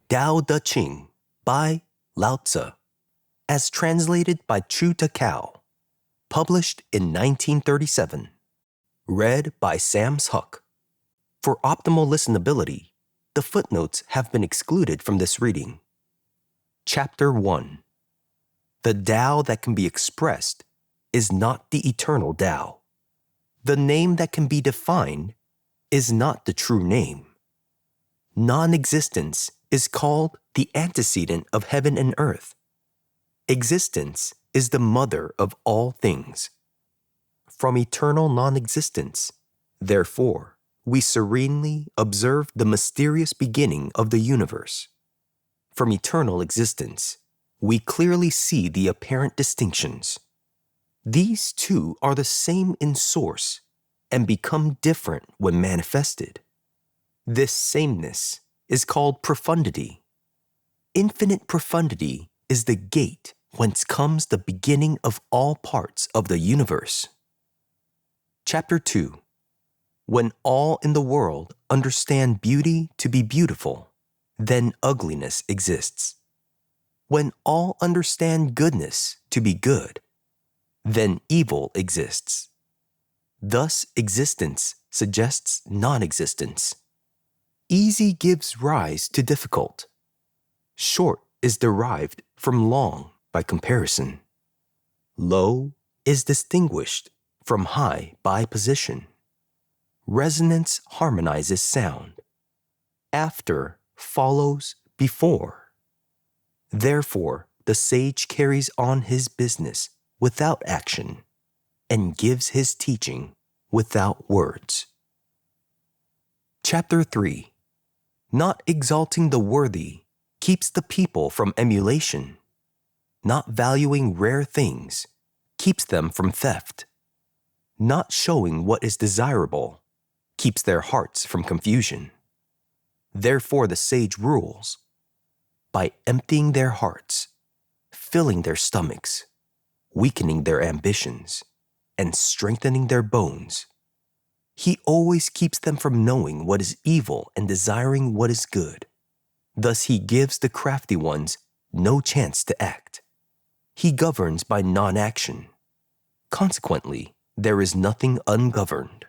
Tao Te Ching by Lao Tzu, as translated by Ch'u Ta-Kao, published in 1937, read by Sam's Huck. For optimal listenability, the footnotes have been excluded from this reading. Chapter 1. The Tao that can be expressed is not the eternal Tao. The name that can be defined is not the true name. Nonexistence is called the antecedent of heaven and earth. Existence is the mother of all things. From eternal non-existence, therefore, we serenely observe the mysterious beginning of the universe. From eternal existence, we clearly see the apparent distinctions. These two are the same in source and become different when manifested. This sameness is called profundity. Infinite profundity is the gate whence comes the beginning of all parts of the universe. Chapter 2. When all in the world understand beauty to be beautiful, then ugliness exists. When all understand goodness to be good, then evil exists. Thus, existence suggests non-existence. Easy gives rise to difficult. Short is derived from long by comparison. Low is distinguished from high by position. Resonance harmonizes sound. After follows before. Therefore, the sage carries on his business without action and gives his teaching without words. Chapter 3. Not exalting the worthy keeps the people from emulation. Not valuing rare things keeps them from theft. Not showing what is desirable keeps their hearts from confusion. Therefore the sage rules by emptying their hearts, filling their stomachs, weakening their ambitions, and strengthening their bones. He always keeps them from knowing what is evil and desiring what is good. Thus he gives the crafty ones no chance to act. He governs by non-action. Consequently, there is nothing ungoverned.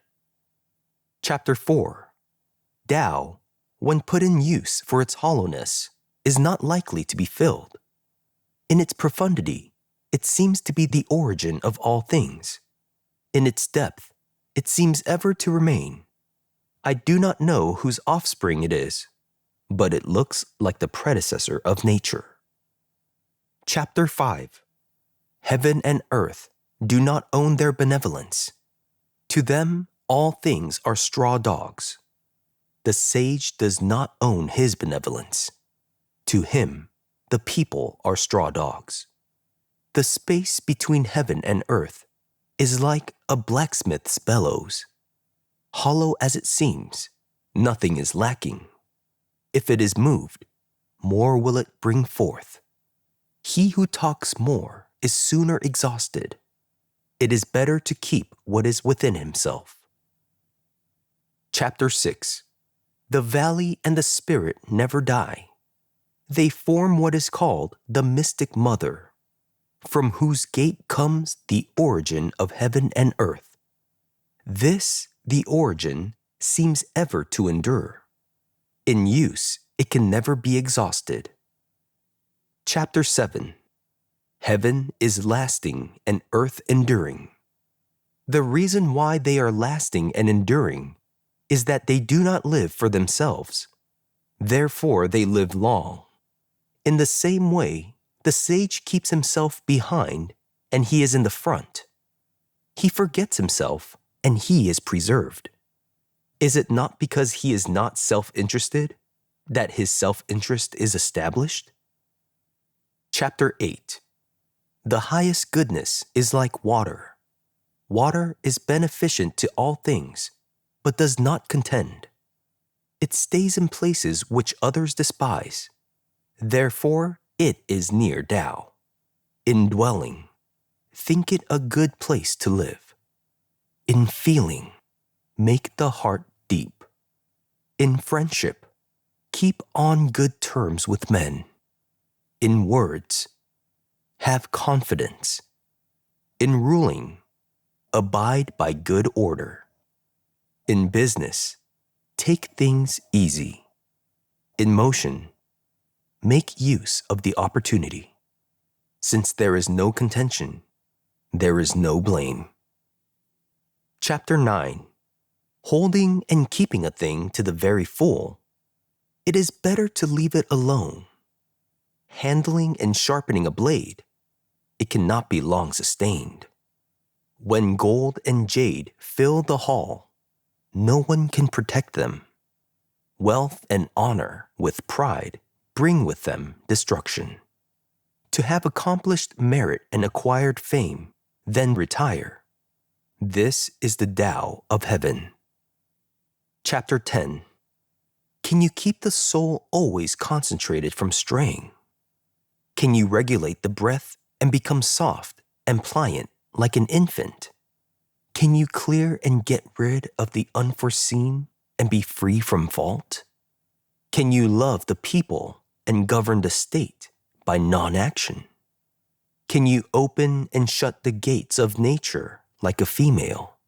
Chapter 4. Tao, when put in use for its hollowness, is not likely to be filled. In its profundity, it seems to be the origin of all things. In its depth, it seems ever to remain. I do not know whose offspring it is, but it looks like the predecessor of nature. Chapter 5. Heaven and earth do not own their benevolence. To them, all things are straw dogs. The sage does not own his benevolence. To him, the people are straw dogs. The space between heaven and earth is like a blacksmith's bellows. Hollow as it seems, nothing is lacking. If it is moved, more will it bring forth. He who talks more is sooner exhausted. It is better to keep what is within himself. Chapter 6. The valley and the spirit never die. They form what is called the mystic mother, from whose gate comes the origin of heaven and earth. This, the origin, seems ever to endure. In use, it can never be exhausted. Chapter 7. Heaven is lasting and earth enduring. The reason why they are lasting and enduring is that they do not live for themselves. Therefore, they live long. In the same way, the sage keeps himself behind and he is in the front. He forgets himself and he is preserved. Is it not because he is not self-interested that his self-interest is established? Chapter 8. The highest goodness is like water. Water is beneficent to all things, but does not contend. It stays in places which others despise. Therefore, it is near Tao. In dwelling, think it a good place to live. In feeling, make the heart deep. In friendship, keep on good terms with men. In words, have confidence. In ruling, abide by good order. In business, take things easy. In motion, make use of the opportunity. Since there is no contention, there is no blame. Chapter 9. Holding and keeping a thing to the very full, it is better to leave it alone. Handling and sharpening a blade, it cannot be long sustained. When gold and jade fill the hall, no one can protect them. Wealth and honor with pride bring with them destruction. To have accomplished merit and acquired fame, then retire. This is the Tao of heaven. Chapter 10. Can you keep the soul always concentrated from straying? Can you regulate the breath and become soft and pliant like an infant? Can you clear and get rid of the unforeseen and be free from fault? Can you love the people and govern the state by non-action? Can you open and shut the gates of nature like a female?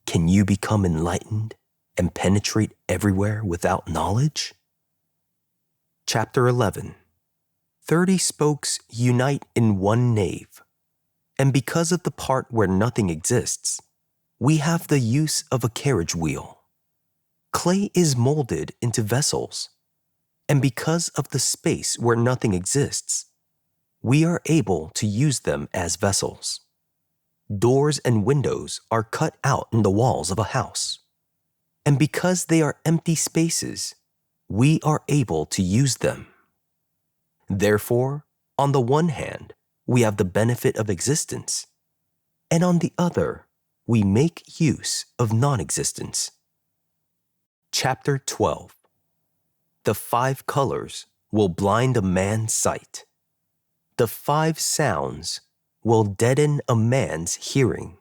Can you become enlightened and penetrate everywhere without knowledge? Chapter 11. 30 spokes unite in one nave, and because of the part where nothing exists, we have the use of a carriage wheel. Clay is molded into vessels, and because of the space where nothing exists, we are able to use them as vessels. Doors and windows are cut out in the walls of a house, and because they are empty spaces, we are able to use them. Therefore, on the one hand, we have the benefit of existence, and on the other, we make use of non-existence. Chapter 12. The 5 colors will blind a man's sight. The 5 sounds will deaden a man's hearing.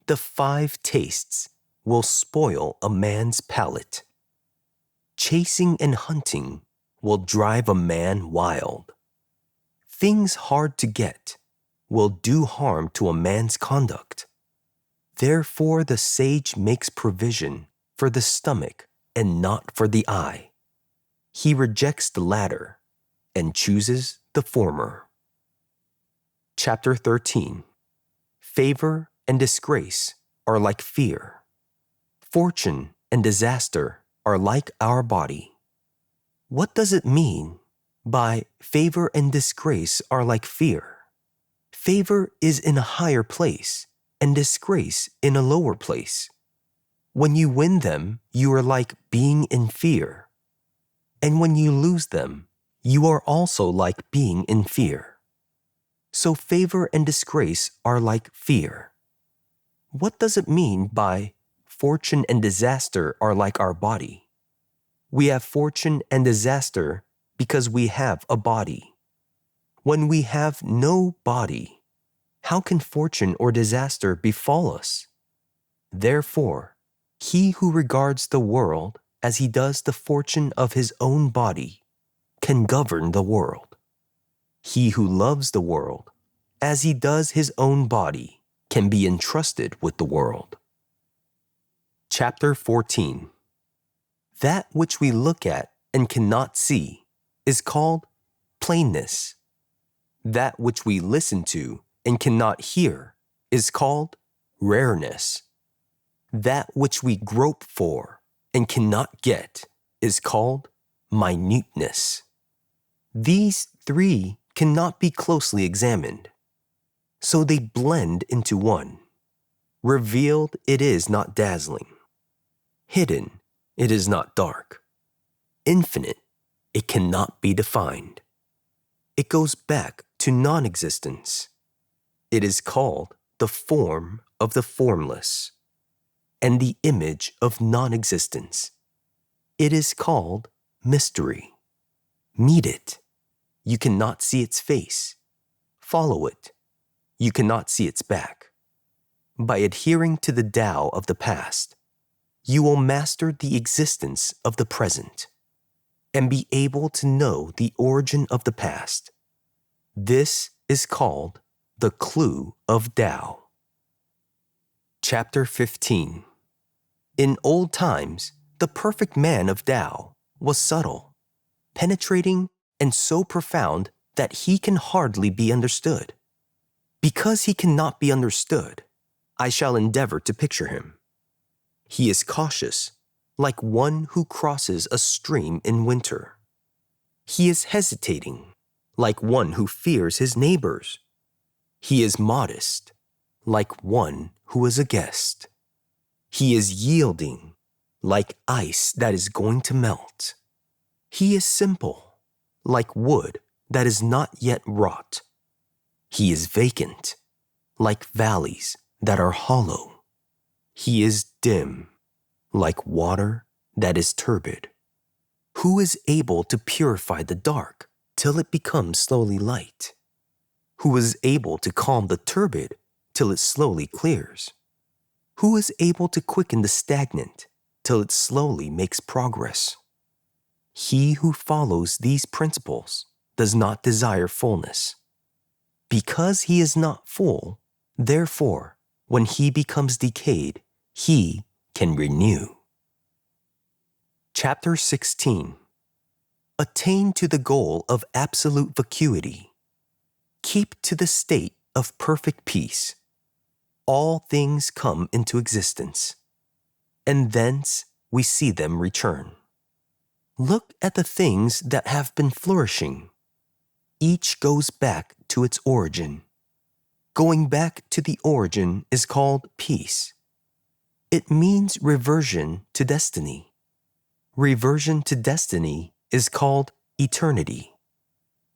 The 5 tastes will spoil a man's palate. Chasing and hunting will drive a man wild. Things hard to get will do harm to a man's conduct. Therefore, the sage makes provision for the stomach and not for the eye. He rejects the latter and chooses the former. Chapter 13. Favor and disgrace are like fear. Fortune and disaster are like our body. What does it mean by favor and disgrace are like fear? Favor is in a higher place and disgrace in a lower place. When you win them, you are like being in fear. And when you lose them, you are also like being in fear. So favor and disgrace are like fear. What does it mean by fortune and disaster are like our body? We have fortune and disaster because we have a body. When we have no body, how can fortune or disaster befall us? Therefore, he who regards the world as he does the fortune of his own body can govern the world. He who loves the world as he does his own body can be entrusted with the world. Chapter 14. That which we look at and cannot see is called plainness. That which we listen to and cannot hear is called rareness. That which we grope for and cannot get is called minuteness. These 3 cannot be closely examined, so they blend into one. Revealed, it is not dazzling. Hidden, it is not dark. Infinite, it cannot be defined. It goes back to non-existence. It is called the form of the formless and the image of non-existence. It is called mystery. Meet it. You cannot see its face. Follow it. You cannot see its back. By adhering to the Tao of the past, you will master the existence of the present. and be able to know the origin of the past. This is called the clue of Tao. Chapter 15. In old times, the perfect man of Tao was subtle, penetrating, and so profound that he can hardly be understood. Because he cannot be understood, I shall endeavor to picture him. He is cautious, like one who crosses a stream in winter. He is hesitating, like one who fears his neighbors. He is modest, like one who is a guest. He is yielding, like ice that is going to melt. He is simple, like wood that is not yet wrought. He is vacant, like valleys that are hollow. He is dim, like water that is turbid. Who is able to purify the dark till it becomes slowly light? Who is able to calm the turbid till it slowly clears? Who is able to quicken the stagnant till it slowly makes progress? He who follows these principles does not desire fullness. Because he is not full, therefore, when he becomes decayed, he can renew. Chapter 16. Attain to the goal of absolute vacuity. Keep to the state of perfect peace. All things come into existence, and thence we see them return. Look at the things that have been flourishing. Each goes back to its origin. Going back to the origin is called peace. It means reversion to destiny. Reversion to destiny is called eternity.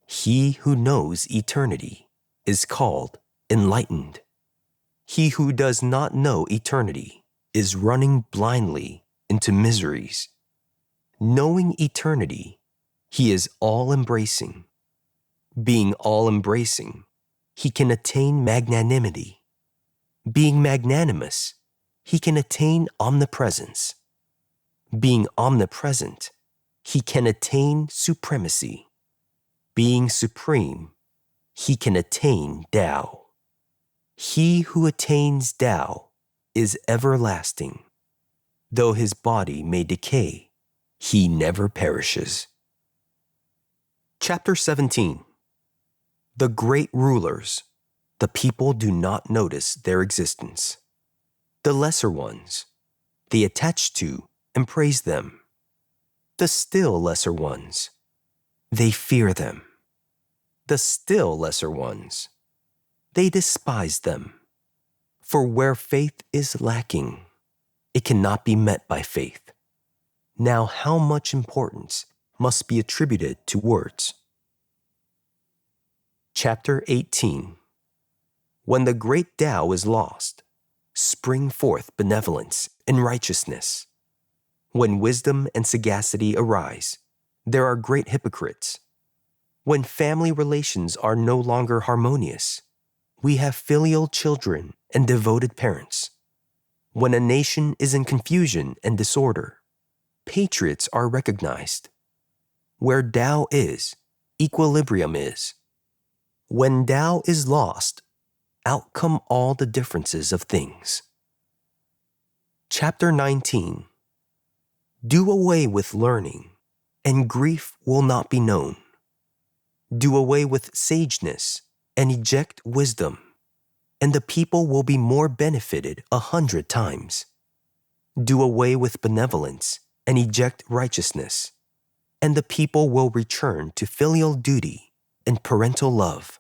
He who knows eternity is called enlightened. He who does not know eternity is running blindly into miseries. Knowing eternity, he is all-embracing. Being all-embracing, he can attain magnanimity. Being magnanimous, he can attain omnipresence. Being omnipresent, he can attain supremacy. Being supreme, he can attain Tao. He who attains Tao is everlasting. Though his body may decay, he never perishes. Chapter 17. The great rulers, the people do not notice their existence. The lesser ones, they attach to and praise them. The still lesser ones, they fear them. The still lesser ones, they despise them. For where faith is lacking, it cannot be met by faith. Now how much importance must be attributed to words? Chapter 18. When the great Tao is lost, spring forth benevolence and righteousness. When wisdom and sagacity arise, there are great hypocrites. When family relations are no longer harmonious, we have filial children and devoted parents. When a nation is in confusion and disorder, patriots are recognized. Where Tao is, equilibrium is. When Tao is lost, out come all the differences of things. Chapter 19. Do away with learning, and grief will not be known. Do away with sageness, and eject wisdom, and the people will be more benefited 100 times. Do away with benevolence, and eject righteousness, and the people will return to filial duty and parental love.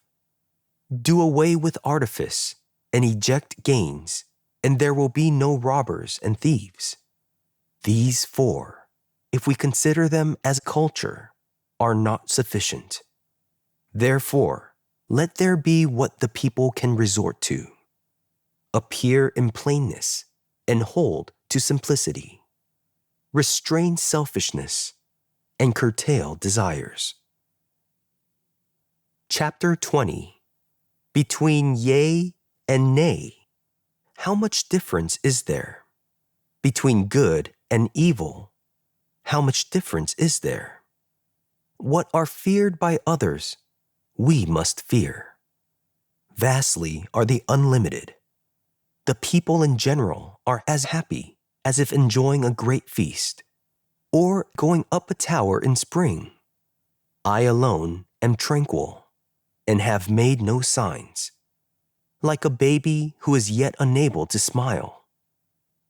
Do away with artifice, and eject gains, and there will be no robbers and thieves. These four, if we consider them as culture, are not sufficient. Therefore, let there be what the people can resort to. Appear in plainness and hold to simplicity. Restrain selfishness and curtail desires. Chapter 20. Between yea and nay, how much difference is there? Between good and evil, how much difference is there? What are feared by others, we must fear. Vastly are they unlimited. The people in general are as happy as if enjoying a great feast, or going up a tower in spring. I alone am tranquil, and have made no signs, like a baby who is yet unable to smile,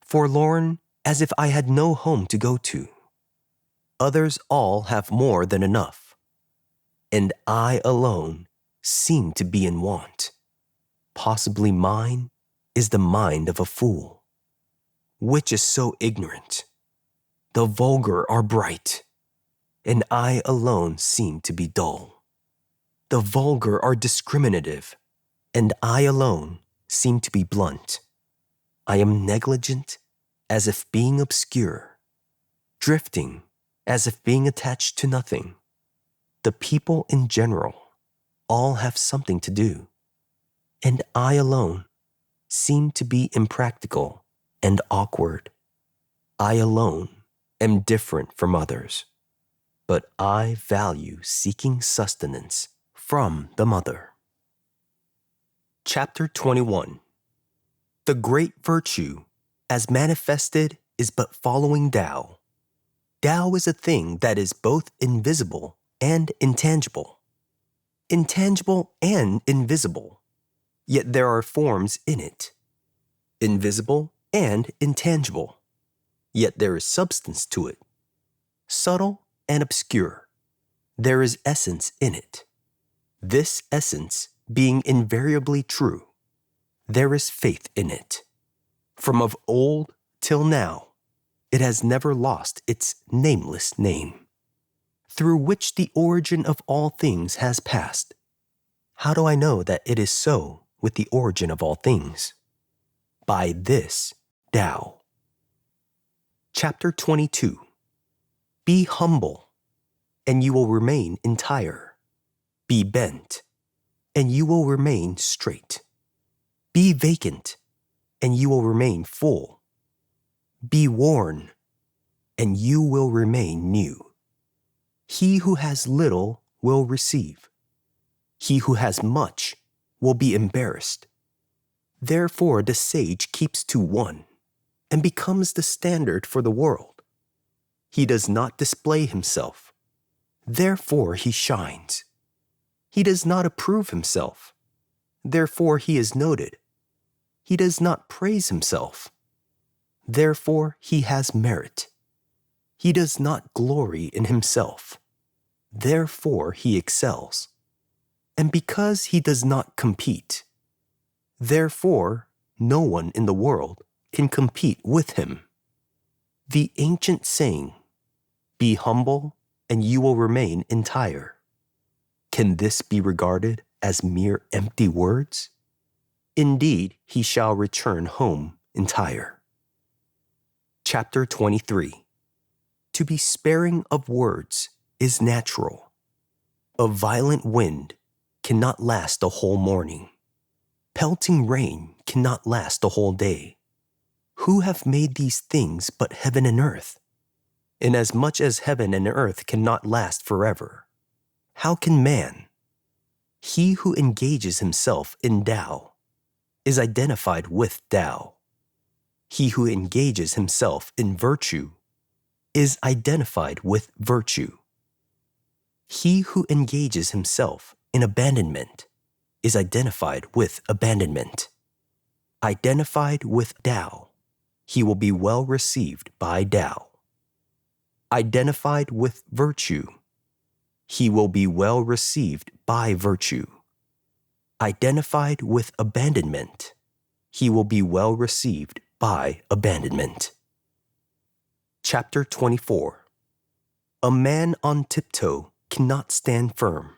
forlorn as if I had no home to go to. Others all have more than enough, and I alone seem to be in want. Possibly mine is the mind of a fool, which is so ignorant. The vulgar are bright, and I alone seem to be dull. The vulgar are discriminative, and I alone seem to be blunt. I am negligent as if being obscure, drifting as if being attached to nothing. The people in general all have something to do, and I alone seem to be impractical and awkward. I alone am different from others, but I value seeking sustenance from the mother. Chapter 21. The great virtue, as manifested, is but following Tao. Tao is a thing that is both invisible and intangible. Intangible and invisible, yet there are forms in it. Invisible and intangible, yet there is substance to it. Subtle and obscure, there is essence in it. This essence being invariably true, there is faith in it. From of old till now, it has never lost its nameless name, through which the origin of all things has passed. How do I know that it is so with the origin of all things? By this Tao. Chapter 22. Be humble, and you will remain entire. Be bent, and you will remain straight. Be vacant, and you will remain full. Be worn, and you will remain new. He who has little will receive. He who has much will be embarrassed. Therefore the sage keeps to one, and becomes the standard for the world. He does not display himself. Therefore he shines. He does not approve himself. Therefore he is noted. He does not praise himself. Therefore he has merit. He does not glory in himself. Therefore he excels. And because he does not compete, therefore no one in the world can compete with him. The ancient saying, "Be humble, and you will remain entire." Can this be regarded as mere empty words? Indeed, he shall return home entire. Chapter 23. To be sparing of words is natural. A violent wind cannot last a whole morning. Pelting rain cannot last a whole day. Who have made these things but heaven and earth? Inasmuch as heaven and earth cannot last forever, how can man? He who engages himself in Tao is identified with Tao. He who engages himself in virtue is identified with virtue. He who engages himself in abandonment is identified with abandonment. Identified with Tao, he will be well received by Tao. Identified with virtue, he will be well received by virtue. Identified with abandonment, he will be well received by abandonment. Chapter 24. A man on tiptoe cannot stand firm.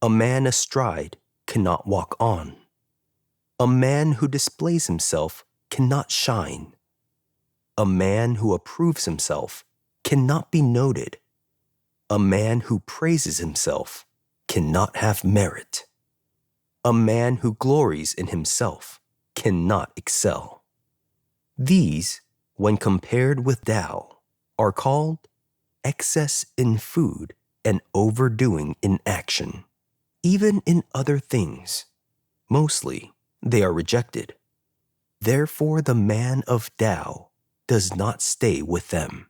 A man astride cannot walk on. A man who displays himself cannot shine. A man who approves himself cannot be noted. A man who praises himself cannot have merit. A man who glories in himself cannot excel. These, when compared with Tao, are called excess in food and overdoing in action. Even in other things, mostly they are rejected. Therefore, the man of Tao does not stay with them.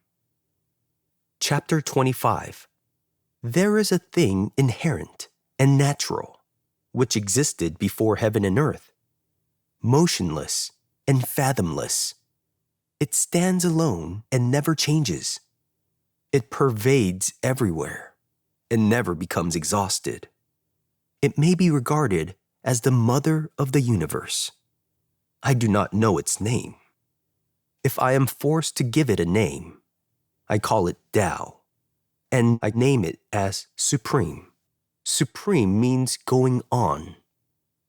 Chapter 25. There is a thing inherent and natural, which existed before heaven and earth, motionless and fathomless. It stands alone and never changes. It pervades everywhere and never becomes exhausted. It may be regarded as the mother of the universe. I do not know its name. If I am forced to give it a name, I call it Tao, and I name it as Supreme. Supreme means going on.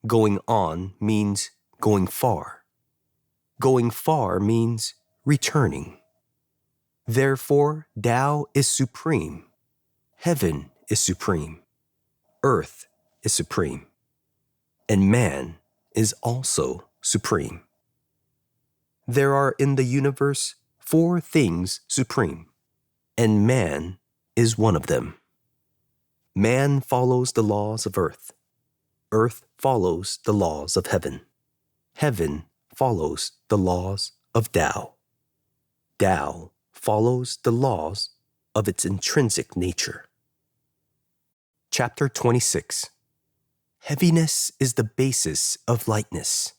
Going on means going far. Going far means returning. Therefore, Tao is supreme. Heaven is supreme. Earth is supreme. And man is also supreme. There are in the universe 4 things supreme, and man is one of them. Man follows the laws of earth. Earth follows the laws of heaven. Heaven follows the laws of Tao. Tao follows the laws of its intrinsic nature. Chapter 26. Heaviness is the basis of lightness.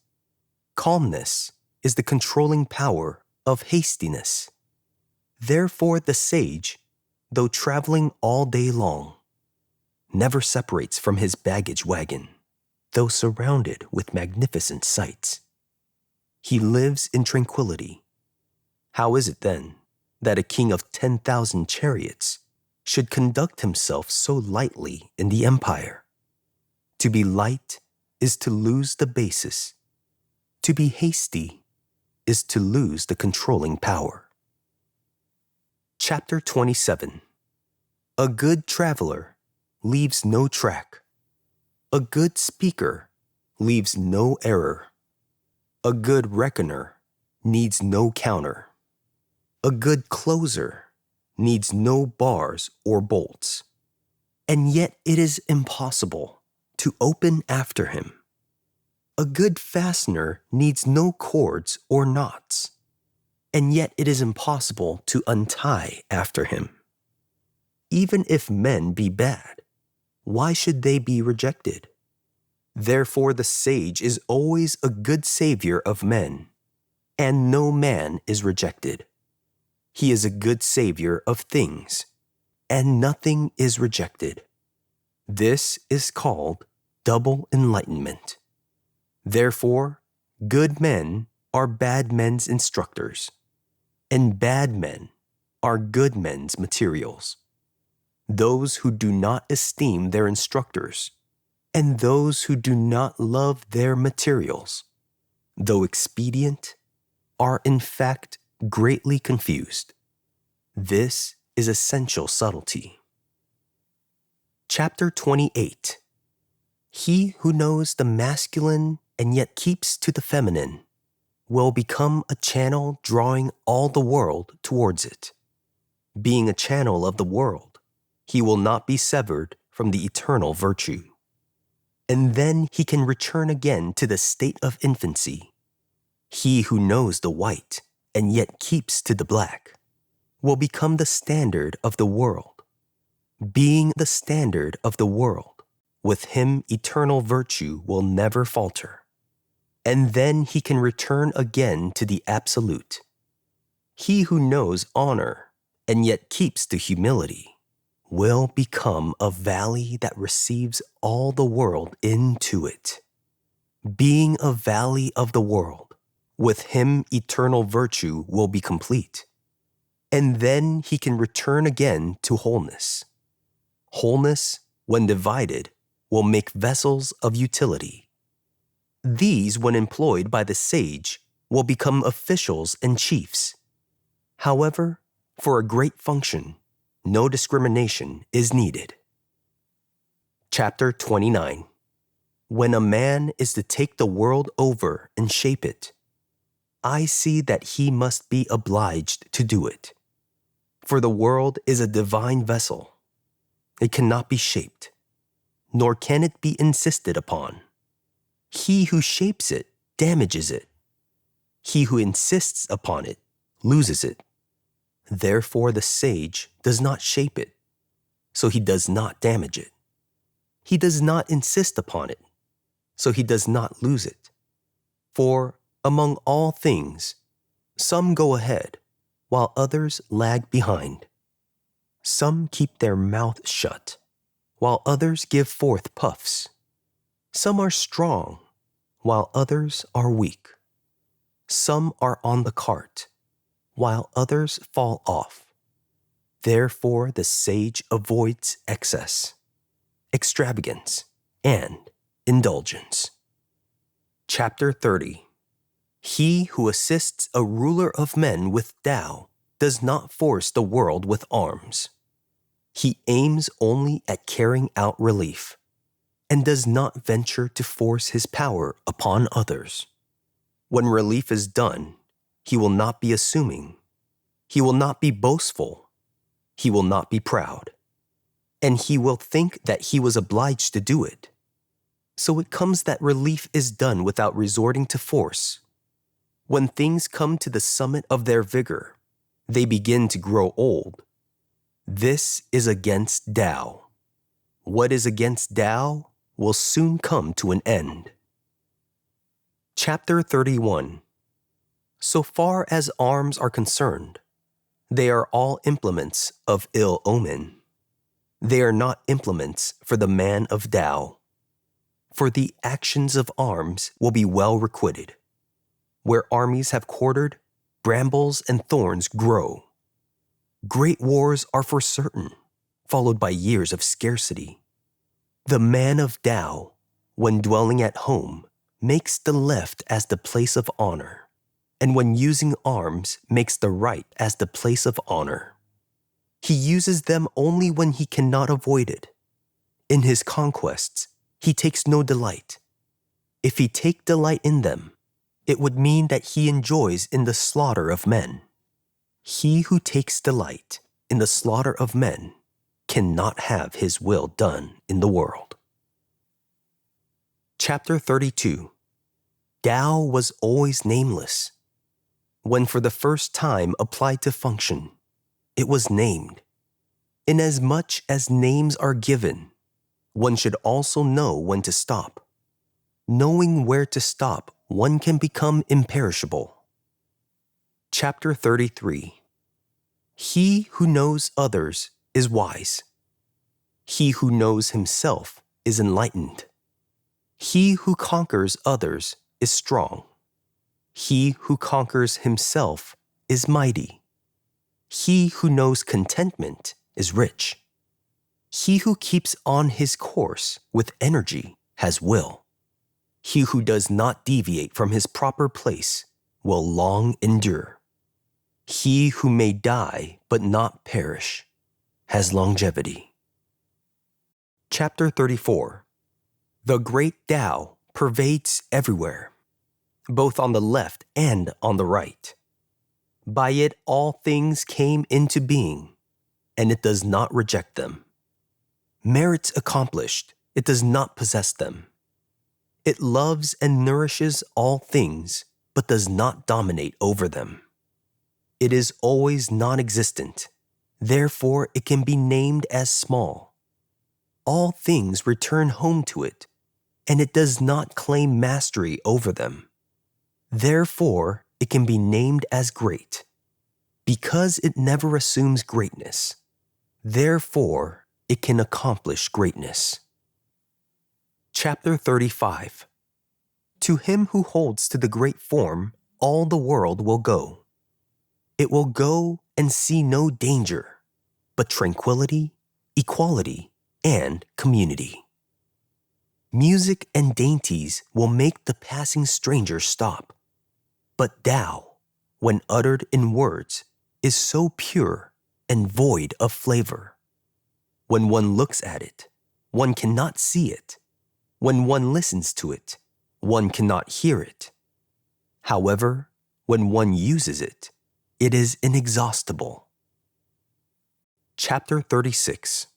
Calmness is the controlling power of hastiness. Therefore, the sage, though traveling all day long, never separates from his baggage wagon, though surrounded with magnificent sights. He lives in tranquility. How is it, then, that a king of 10,000 chariots should conduct himself so lightly in the empire? To be light is to lose the basis. To be hasty is to lose the controlling power. Chapter 27. A good traveler leaves no track. A good speaker leaves no error. A good reckoner needs no counter. A good closer needs no bars or bolts. And yet it is impossible to open after him. A good fastener needs no cords or knots, and yet it is impossible to untie after him. Even if men be bad, why should they be rejected? Therefore the sage is always a good savior of men, and no man is rejected. He is a good savior of things, and nothing is rejected. This is called double enlightenment. Therefore, good men are bad men's instructors, and bad men are good men's materials. Those who do not esteem their instructors, and those who do not love their materials, though expedient, are in fact greatly confused. This is essential subtlety. Chapter 28. He who knows the masculine and yet keeps to the feminine will become a channel drawing all the world towards it. Being a channel of the world, he will not be severed from the eternal virtue. And then he can return again to the state of infancy. He who knows the white and yet keeps to the black will become the standard of the world. Being the standard of the world, with him eternal virtue will never falter. And then he can return again to the absolute. He who knows honor and yet keeps to humility will become a valley that receives all the world into it. Being a valley of the world, with him eternal virtue will be complete. And then he can return again to wholeness. Wholeness, when divided, will make vessels of utility. These, when employed by the sage, will become officials and chiefs. However, for a great function, no discrimination is needed. Chapter 29. When a man is to take the world over and shape it, I see that he must be obliged to do it. For the world is a divine vessel. It cannot be shaped, nor can it be insisted upon. He who shapes it damages it. He who insists upon it loses it. Therefore the sage does not shape it, so he does not damage it. He does not insist upon it, so he does not lose it. For among all things, some go ahead, while others lag behind. Some keep their mouth shut, while others give forth puffs. Some are strong, while others are weak. Some are on the cart, while others fall off. Therefore the sage avoids excess, extravagance, and indulgence. Chapter 30. He who assists a ruler of men with Tao does not force the world with arms. He aims only at carrying out relief, and does not venture to force his power upon others. When relief is done, he will not be assuming. He will not be boastful. He will not be proud. And he will think that he was obliged to do it. So it comes that relief is done without resorting to force. When things come to the summit of their vigor, they begin to grow old. This is against Tao. What is against Tao will soon come to an end. Chapter 31. So far as arms are concerned, they are all implements of ill omen. They are not implements for the man of Tao. For the actions of arms will be well requited. Where armies have quartered, brambles and thorns grow. Great wars are for certain, followed by years of scarcity. The man of Tao, when dwelling at home, makes the left as the place of honor, and when using arms makes the right as the place of honor. He uses them only when he cannot avoid it. In his conquests, he takes no delight. If he take delight in them, it would mean that he enjoys in the slaughter of men. He who takes delight in the slaughter of men cannot have his will done in the world. Chapter 32. Tao was always nameless. When for the first time applied to function, it was named. Inasmuch as names are given, one should also know when to stop. Knowing where to stop, one can become imperishable. Chapter 33. He who knows others is wise. He who knows himself is enlightened. He who conquers others is strong. He who conquers himself is mighty. He who knows contentment is rich. He who keeps on his course with energy has will. He who does not deviate from his proper place will long endure. He who may die but not perish has longevity. Chapter 34. The great Tao pervades everywhere, both on the left and on the right. By it all things came into being, and it does not reject them. Merits accomplished, it does not possess them. It loves and nourishes all things, but does not dominate over them. It is always non-existent, therefore it can be named as small. All things return home to it, and it does not claim mastery over them. Therefore, it can be named as great, because it never assumes greatness. Therefore, it can accomplish greatness. Chapter 35. To him who holds to the great form, all the world will go. It will go and see no danger, but tranquility, equality, and community. Music and dainties will make the passing stranger stop. But Tao, when uttered in words, is so pure and void of flavor. When one looks at it, one cannot see it. When one listens to it, one cannot hear it. However, when one uses it, it is inexhaustible. Chapter 36.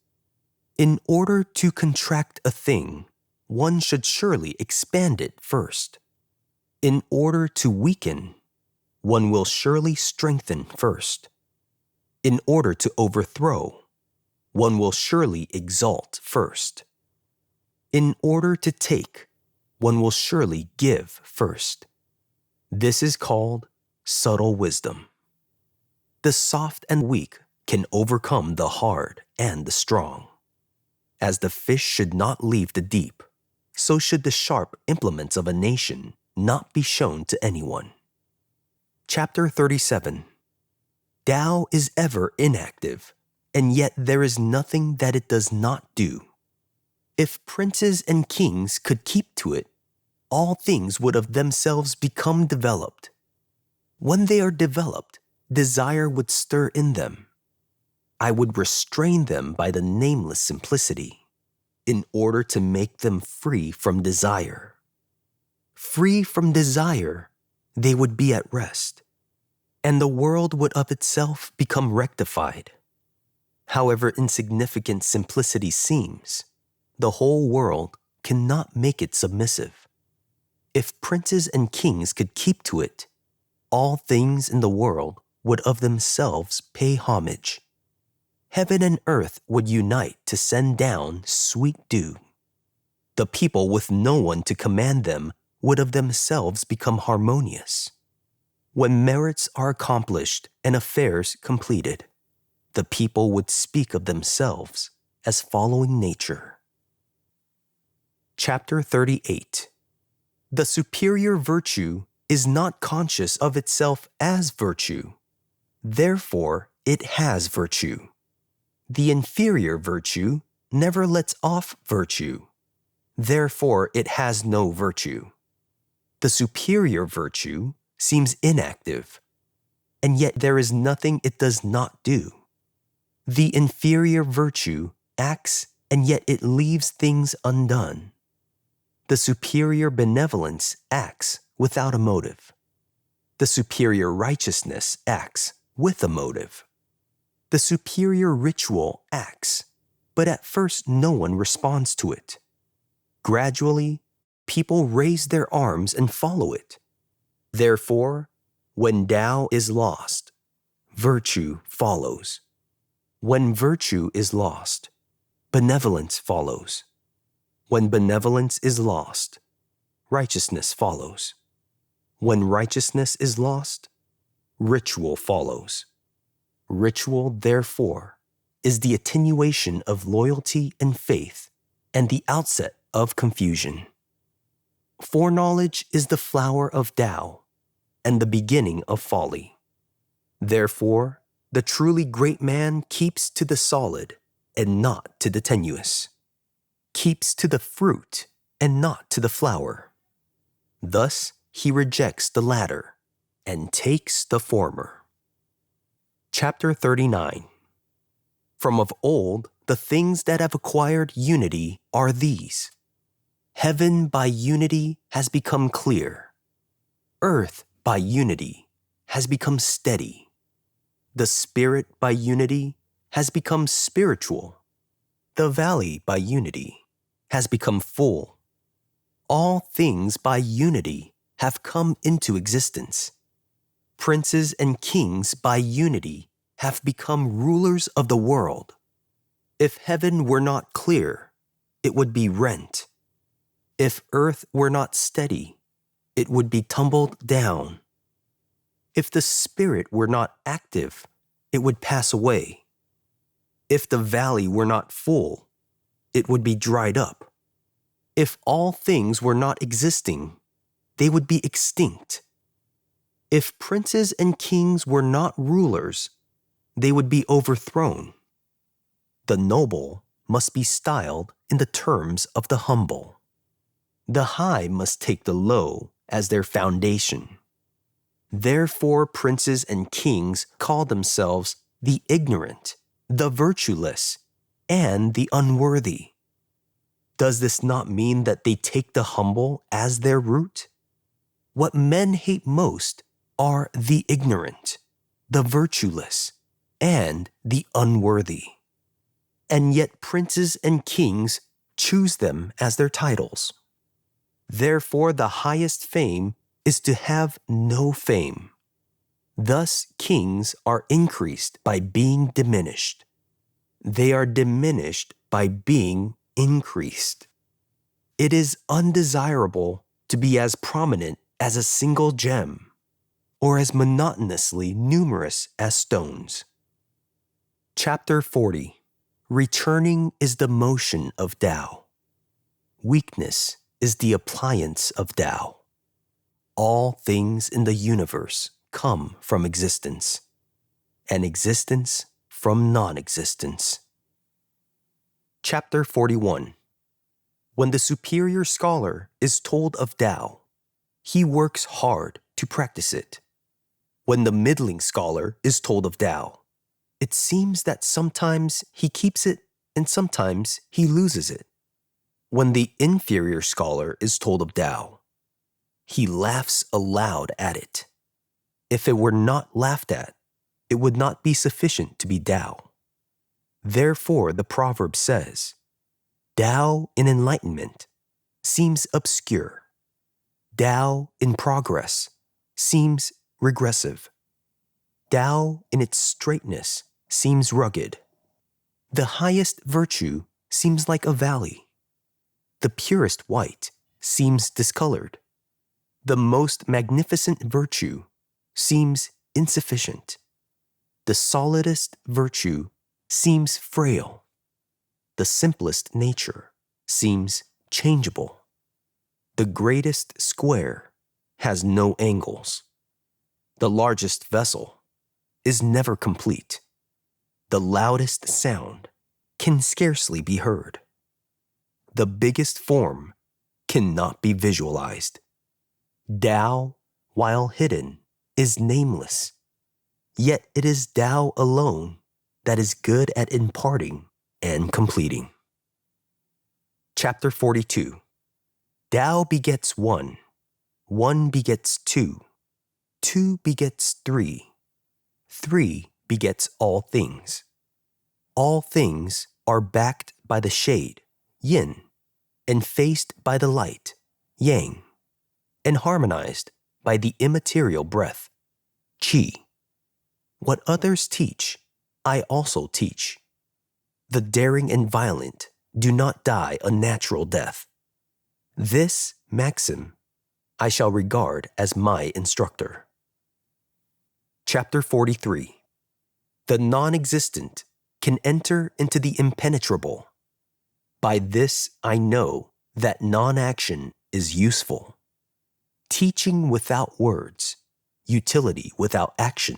In order to contract a thing, one should surely expand it first. In order to weaken, one will surely strengthen first. In order to overthrow, one will surely exalt first. In order to take, one will surely give first. This is called subtle wisdom. The soft and weak can overcome the hard and the strong. As the fish should not leave the deep, so should the sharp implements of a nation not be shown to anyone. Chapter 37. Tao is ever inactive, and yet there is nothing that it does not do. If princes and kings could keep to it, all things would of themselves become developed. When they are developed, desire would stir in them. I would restrain them by the nameless simplicity, in order to make them free from desire. Free from desire, they would be at rest, and the world would of itself become rectified. However insignificant simplicity seems, the whole world cannot make it submissive. If princes and kings could keep to it, all things in the world would of themselves pay homage. Heaven and earth would unite to send down sweet dew. The people with no one to command them would of themselves become harmonious. When merits are accomplished and affairs completed, the people would speak of themselves as following nature. Chapter 38. The superior virtue is not conscious of itself as virtue. Therefore, it has virtue. The inferior virtue never lets off virtue. Therefore, it has no virtue. The superior virtue seems inactive, and yet there is nothing it does not do. The inferior virtue acts, and yet it leaves things undone. The superior benevolence acts without a motive. The superior righteousness acts with a motive. The superior ritual acts, but at first no one responds to it. Gradually, people raise their arms and follow it. Therefore, when Tao is lost, virtue follows. When virtue is lost, benevolence follows. When benevolence is lost, righteousness follows. When righteousness is lost, ritual follows. Ritual, therefore, is the attenuation of loyalty and faith and the outset of confusion. Foreknowledge is the flower of Tao and the beginning of folly. Therefore, the truly great man keeps to the solid and not to the tenuous, keeps to the fruit and not to the flower. Thus, he rejects the latter and takes the former. Chapter 39. From of old, the things that have acquired unity are these. Heaven by unity has become clear. Earth by unity has become steady. The spirit by unity has become spiritual. The valley by unity has become full. All things by unity have come into existence. Princes and kings by unity have become rulers of the world. If heaven were not clear, it would be rent. If earth were not steady, it would be tumbled down. If the spirit were not active, it would pass away. If the valley were not full, it would be dried up. If all things were not existing, they would be extinct. If princes and kings were not rulers, they would be overthrown. The noble must be styled in the terms of the humble. The high must take the low as their foundation. Therefore, princes and kings call themselves the ignorant, the virtueless, and the unworthy. Does this not mean that they take the humble as their root? What men hate most are the ignorant, the virtueless, and the unworthy. and yet princes and kings choose them as their titles. Therefore, the highest fame is to have no fame. Thus, kings are increased by being diminished. They are diminished by being increased. It is undesirable to be as prominent as a single gem, or as monotonously numerous as stones. Chapter 40. Returning is the motion of Tao. Weakness is the appliance of Tao. All things in the universe come from existence, and existence from non-existence. Chapter 41. When the superior scholar is told of Tao, he works hard to practice it. When the middling scholar is told of Tao, it seems that sometimes he keeps it and sometimes he loses it. When the inferior scholar is told of Tao, he laughs aloud at it. If it were not laughed at, it would not be sufficient to be Tao. Therefore, the proverb says, Tao in enlightenment seems obscure. Tao in progress seems regressive. Tao in its straightness seems rugged. The highest virtue seems like a valley. The purest white seems discolored. The most magnificent virtue seems insufficient. The solidest virtue seems frail. The simplest nature seems changeable. The greatest square has no angles. The largest vessel is never complete. The loudest sound can scarcely be heard. The biggest form cannot be visualized. Tao, while hidden, is nameless. Yet it is Tao alone that is good at imparting and completing. Chapter 42. Tao begets one. One begets two. Two begets three. Three begets all things. All things are backed by the shade, yin, and faced by the light, yang, and harmonized by the immaterial breath, qi. What others teach, I also teach. The daring and violent do not die a natural death. This maxim I shall regard as my instructor. Chapter 43. The non-existent can enter into the impenetrable. By this I know that non-action is useful. Teaching without words, utility without action.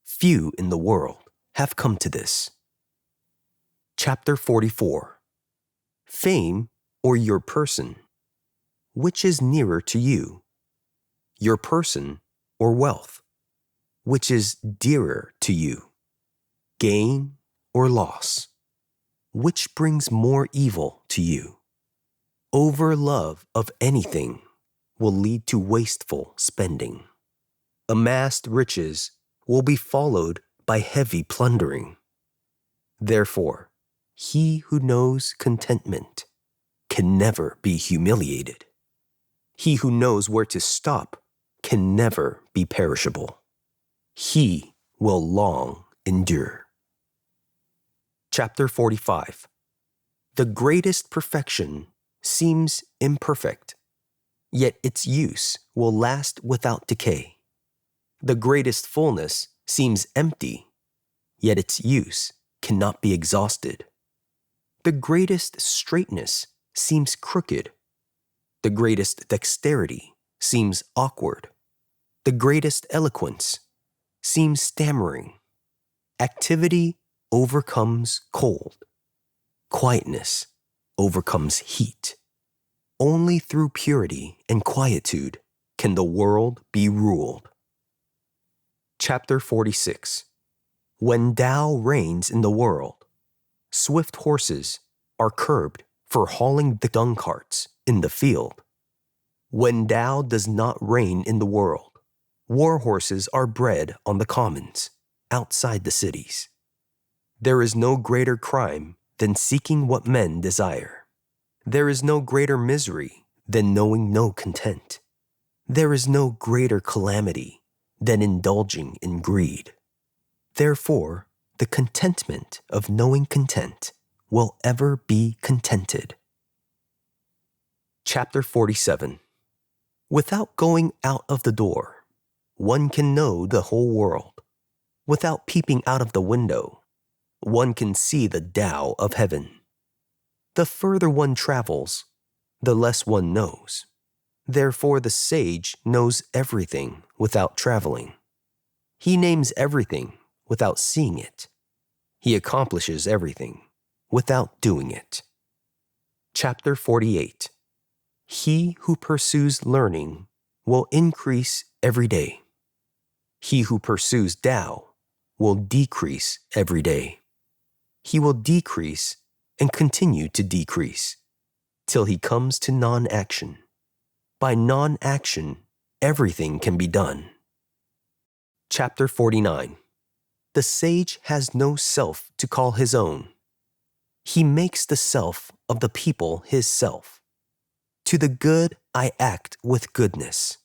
Few in the world have come to this. Chapter 44. Fame or your person? Which is nearer to you? Your person or wealth? Which is dearer to you? Gain or loss? Which brings more evil to you? Overlove of anything will lead to wasteful spending. Amassed riches will be followed by heavy plundering. Therefore, he who knows contentment can never be humiliated. He who knows where to stop can never be perishable. He will long endure. Chapter 45. The greatest perfection seems imperfect, yet its use will last without decay. The greatest fullness seems empty, yet its use cannot be exhausted. The greatest straightness seems crooked. The greatest dexterity seems awkward. The greatest eloquence seems stammering. Activity overcomes cold. Quietness overcomes heat. Only through purity and quietude can the world be ruled. Chapter 46. When Tao reigns in the world, swift horses are curbed for hauling the dung carts in the field. When Tao does not reign in the world, war horses are bred on the commons, outside the cities. There is no greater crime than seeking what men desire. There is no greater misery than knowing no content. There is no greater calamity than indulging in greed. Therefore, the contentment of knowing content will ever be contented. Chapter 47. Without going out of the door, one can know the whole world. Without peeping out of the window, one can see the Tao of heaven. The further one travels, the less one knows. Therefore, the sage knows everything without traveling. He names everything without seeing it. He accomplishes everything without doing it. Chapter 48. He who pursues learning will increase every day. He who pursues Tao will decrease every day. He will decrease and continue to decrease till he comes to non-action. By non-action, everything can be done. Chapter 49. The sage has no self to call his own. He makes the self of the people his self. To the good I act with goodness.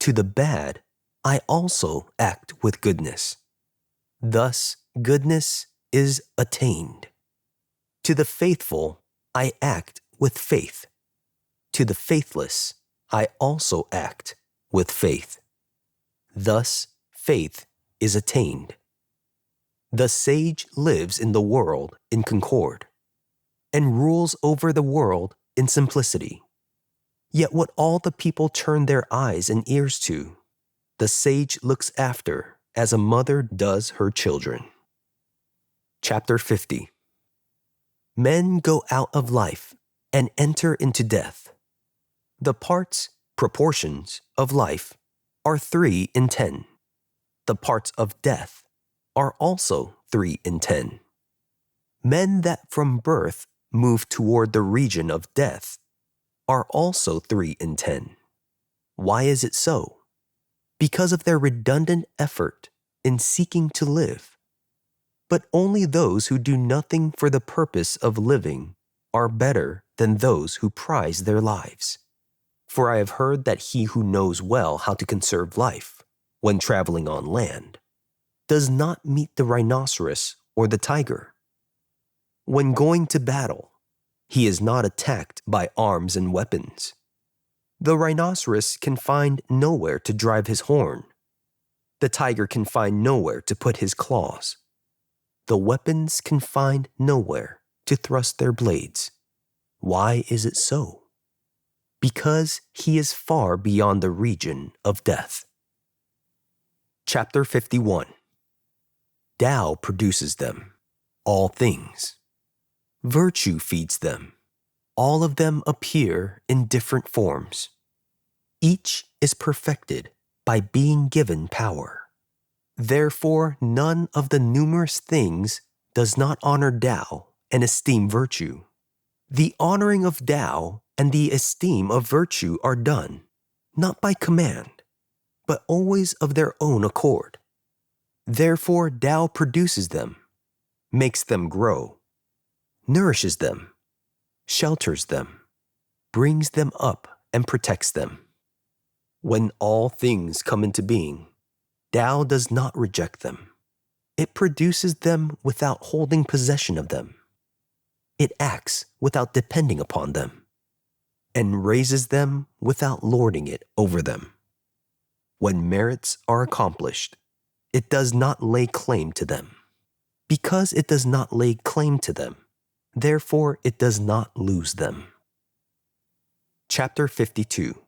To the bad I also act with goodness. Thus goodness is attained. To the faithful I act with faith. To the faithless I also act with faith. Thus faith is attained. The sage lives in the world in concord, and rules over the world in simplicity. Yet what all the people turn their eyes and ears to, the sage looks after as a mother does her children. Chapter 50. Men go out of life and enter into death. The parts, proportions, of life are 3 in 10. The parts of death are also 3 in 10. Men that from birth move toward the region of death are also 3 in 10. Why is it so? Because of their redundant effort in seeking to live. But only those who do nothing for the purpose of living are better than those who prize their lives. For I have heard that he who knows well how to conserve life, when traveling on land, does not meet the rhinoceros or the tiger. When going to battle, he is not attacked by arms and weapons. The rhinoceros can find nowhere to drive his horn. The tiger can find nowhere to put his claws. The weapons can find nowhere to thrust their blades. Why is it so? Because he is far beyond the region of death. Chapter 51. Tao produces them, all things. Virtue feeds them. All of them appear in different forms. Each is perfected by being given power. Therefore, none of the numerous things does not honor Tao and esteem virtue. The honoring of Tao and the esteem of virtue are done, not by command, but always of their own accord. Therefore, Tao produces them, makes them grow, nourishes them, shelters them, brings them up and protects them. When all things come into being, Tao does not reject them. It produces them without holding possession of them. It acts without depending upon them, and raises them without lording it over them. When merits are accomplished, it does not lay claim to them. Because it does not lay claim to them, therefore it does not lose them. Chapter 52.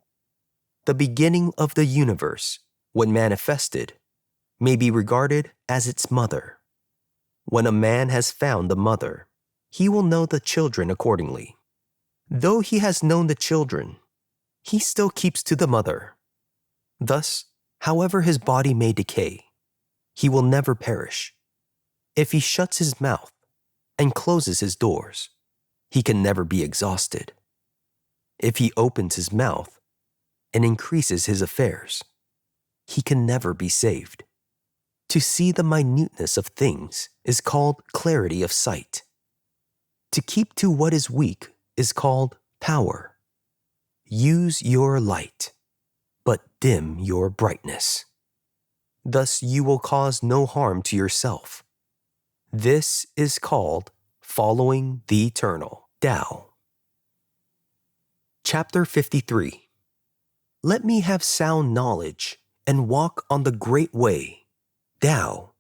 The beginning of the universe, when manifested, may be regarded as its mother. When a man has found the mother, he will know the children accordingly. Though he has known the children, he still keeps to the mother. Thus, however his body may decay, he will never perish. If he shuts his mouth and closes his doors, he can never be exhausted. If he opens his mouth and increases his affairs, he can never be saved. To see the minuteness of things is called clarity of sight. To keep to what is weak is called power. Use your light, but dim your brightness. Thus you will cause no harm to yourself. This is called following the eternal Tao. Chapter 53. Let me have sound knowledge and walk on the great way, Tao.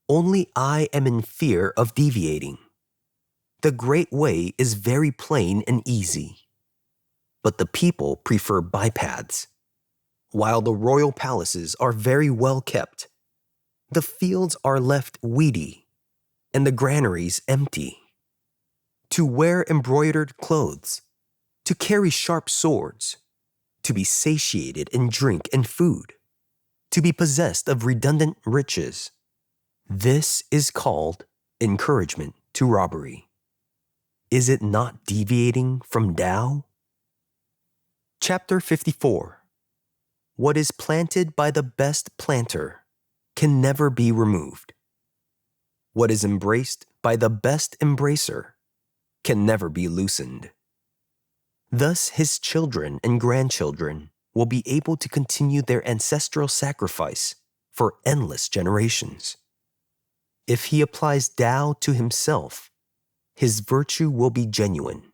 Only I am in fear of deviating. The great way is very plain and easy, but the people prefer bypaths. While the royal palaces are very well kept, the fields are left weedy and the granaries empty. To wear embroidered clothes, to carry sharp swords, to be satiated in drink and food, to be possessed of redundant riches. This is called encouragement to robbery. Is it not deviating from Tao? Chapter 54. What is planted by the best planter can never be removed. What is embraced by the best embracer can never be loosened. Thus his children and grandchildren will be able to continue their ancestral sacrifice for endless generations. If he applies Tao to himself, his virtue will be genuine.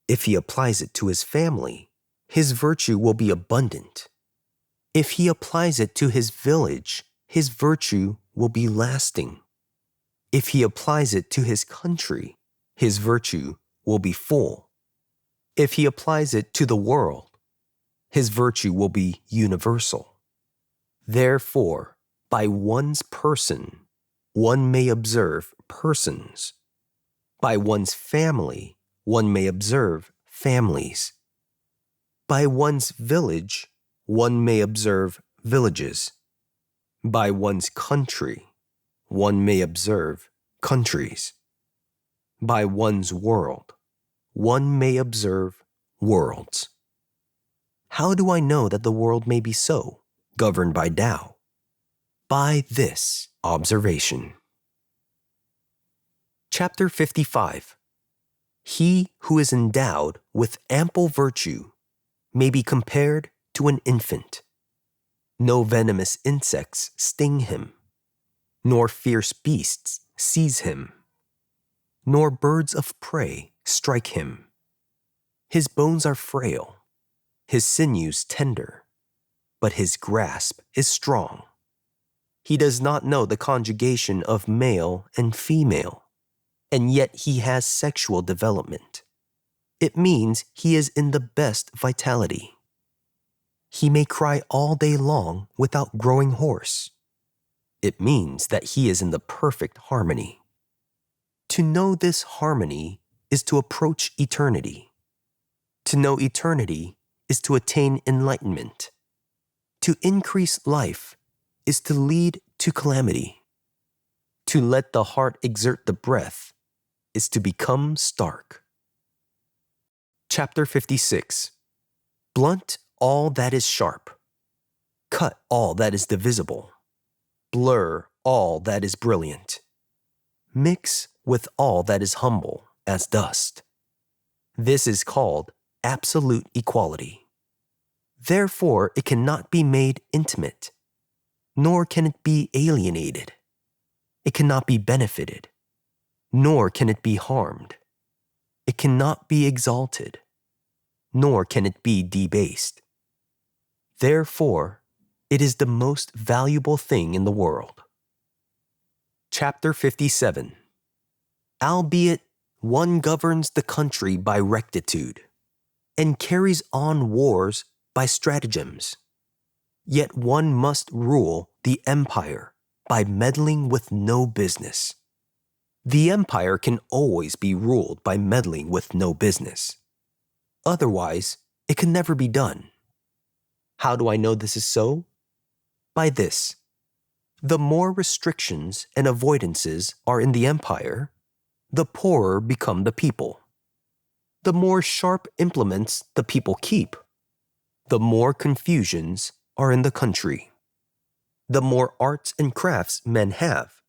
If he applies it to his family, his virtue will be abundant. If he applies it to his village, his virtue will be lasting. If he applies it to his country, his virtue will be full. If he applies it to the world, his virtue will be universal. Therefore, by one's person, one may observe persons. By one's family, one may observe families. By one's village, one may observe villages. By one's country, one may observe countries. By one's world, one may observe worlds. How do I know that the world may be so, governed by Tao? By this observation. Chapter 55. He who is endowed with ample virtue may be compared to an infant. No venomous insects sting him, nor fierce beasts seize him, nor birds of prey strike him. His bones are frail, his sinews tender, but his grasp is strong. He does not know the conjugation of male and female, and yet he has sexual development. It means he is in the best vitality. He may cry all day long without growing hoarse. It means that he is in the perfect harmony. To know this harmony is to approach eternity. To know eternity is to attain enlightenment. To increase life is to lead to calamity. To let the heart exert the breath is to become stark. Chapter 56. Blunt all that is sharp. Cut all that is divisible. Blur all that is brilliant. Mix with all that is humble as dust. This is called absolute equality. Therefore, it cannot be made intimate, nor can it be alienated. It cannot be benefited, nor can it be harmed. It cannot be exalted, nor can it be debased. Therefore, it is the most valuable thing in the world. Chapter 57. Albeit one governs the country by rectitude, and carries on wars by stratagems, yet one must rule the empire by meddling with no business. The empire can always be ruled by meddling with no business. Otherwise, it can never be done. How do I know this is so? By this. The more restrictions and avoidances are in the empire, the poorer become the people. The more sharp implements the people keep, the more confusions are in the country. The more arts and crafts men have,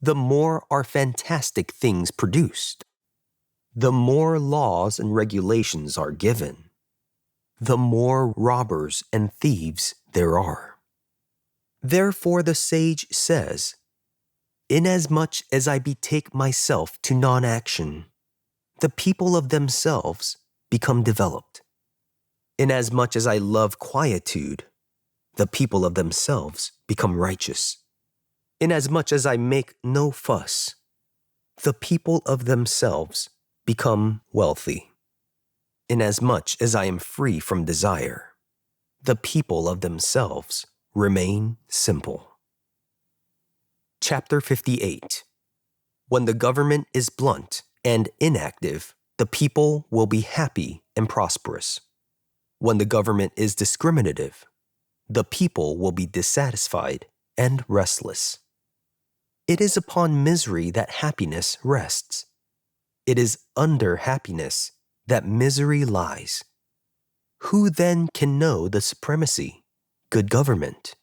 the more are fantastic things produced. The more laws and regulations are given, the more robbers and thieves there are. Therefore the sage says, "Inasmuch as I betake myself to non-action, the people of themselves become developed. Inasmuch as I love quietude, the people of themselves become righteous. Inasmuch as I make no fuss, the people of themselves become wealthy. Inasmuch as I am free from desire, the people of themselves remain simple." Chapter 58. When the government is blunt and inactive, the people will be happy and prosperous. When the government is discriminative, the people will be dissatisfied and restless. It is upon misery that happiness rests. It is under happiness that misery lies. Who then can know the supremacy, good government?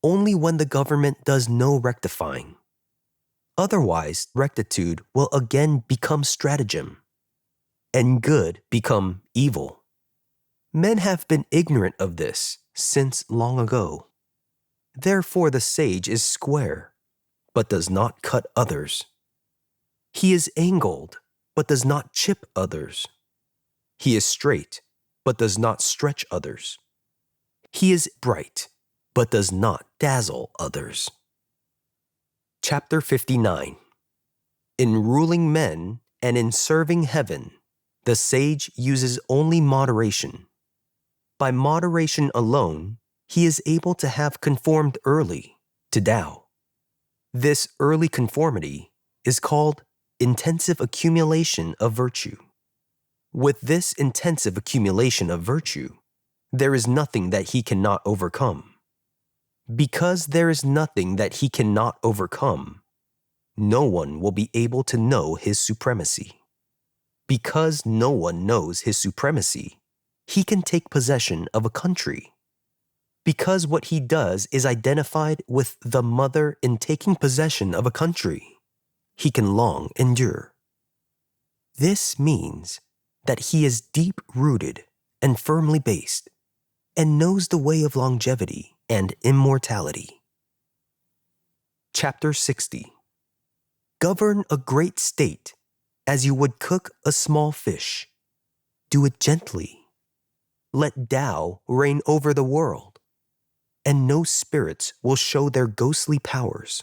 Only when the government does no rectifying. Otherwise, rectitude will again become stratagem, and good become evil. Men have been ignorant of this since long ago. Therefore the sage is square, but does not cut others. He is angled, but does not chip others. He is straight, but does not stretch others. He is bright, but does not dazzle others. Chapter 59. In ruling men and in serving heaven, the sage uses only moderation. By moderation alone, he is able to have conformed early to Tao. This early conformity is called intensive accumulation of virtue. With this intensive accumulation of virtue, there is nothing that he cannot overcome. Because there is nothing that he cannot overcome, no one will be able to know his supremacy. Because no one knows his supremacy, he can take possession of a country. Because what he does is identified with the mother in taking possession of a country, he can long endure. This means that he is deep-rooted and firmly based, and knows the way of longevity and immortality. Chapter 60. Govern a great state as you would cook a small fish. Do it gently. Let Tao reign over the world, and no spirits will show their ghostly powers.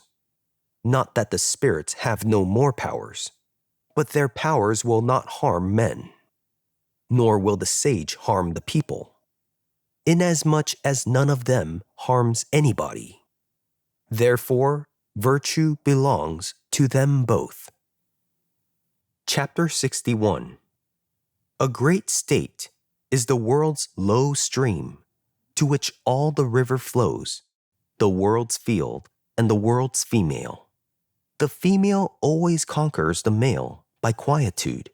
Not that the spirits have no more powers, but their powers will not harm men, nor will the sage harm the people, inasmuch as none of them harms anybody. Therefore, virtue belongs to them both. Chapter 61. A great state is the world's low stream, to which all the river flows, the world's field and the world's female. The female always conquers the male by quietude,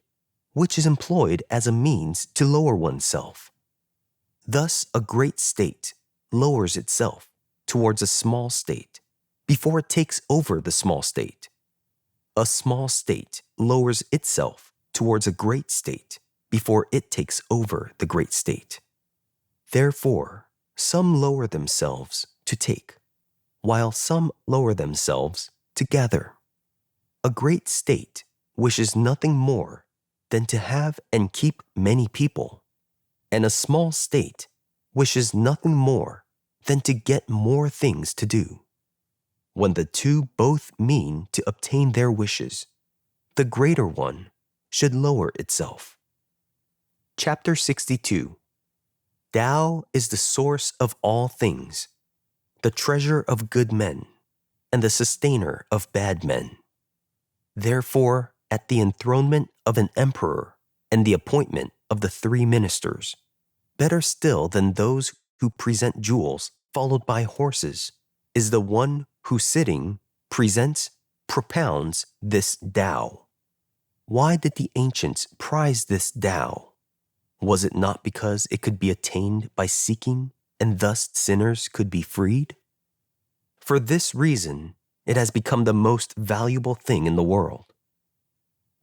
which is employed as a means to lower oneself. Thus, a great state lowers itself towards a small state before it takes over the small state. A small state lowers itself towards a great state before it takes over the great state. Therefore, some lower themselves to take, while some lower themselves to gather. A great state wishes nothing more than to have and keep many people, and a small state wishes nothing more than to get more things to do. When the two both mean to obtain their wishes, the greater one should lower itself. Chapter 62. Tao is the source of all things, the treasure of good men, and the sustainer of bad men. Therefore, at the enthronement of an emperor and the appointment of the 3 ministers, better still than those who present jewels followed by horses, is the one who sitting presents, propounds this Tao. Why did the ancients prize this Tao? Was it not because it could be attained by seeking, and thus sinners could be freed? For this reason, it has become the most valuable thing in the world.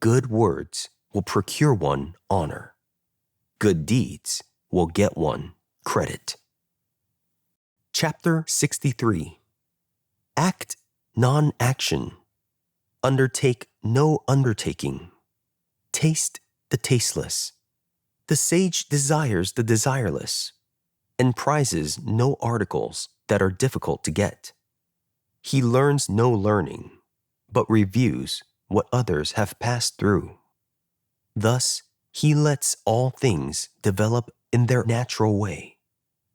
Good words will procure one honor. Good deeds will get one credit. Chapter 63. Act non-action. Undertake no undertaking. Taste the tasteless. The sage desires the desireless, and prizes no articles that are difficult to get. He learns no learning, but reviews what others have passed through. Thus, he lets all things develop in their natural way,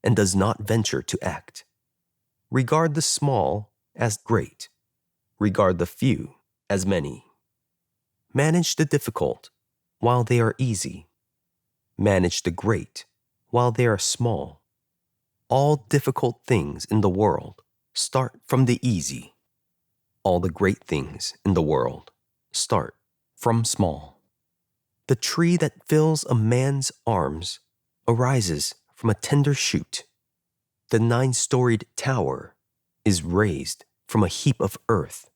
and does not venture to act. Regard the small as great. Regard the few as many. Manage the difficult while they are easy. Manage the great while they are small. All difficult things in the world start from the easy. All the great things in the world start from small. The tree that fills a man's arms arises from a tender shoot. The 9-storied tower is raised from a heap of earth.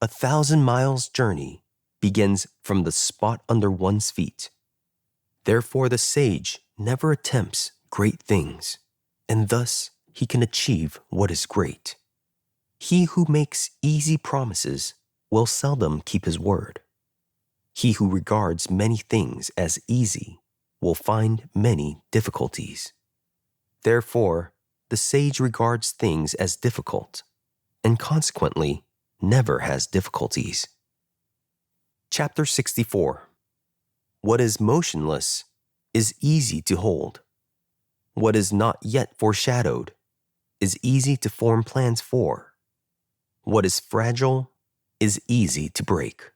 1,000 miles' journey begins from the spot under one's feet. Therefore, the sage never attempts great things, and thus he can achieve what is great. He who makes easy promises will seldom keep his word. He who regards many things as easy will find many difficulties. Therefore, the sage regards things as difficult, and consequently never has difficulties. Chapter 64. What is motionless is easy to hold. What is not yet foreshadowed is easy to form plans for. What is fragile is easy to break.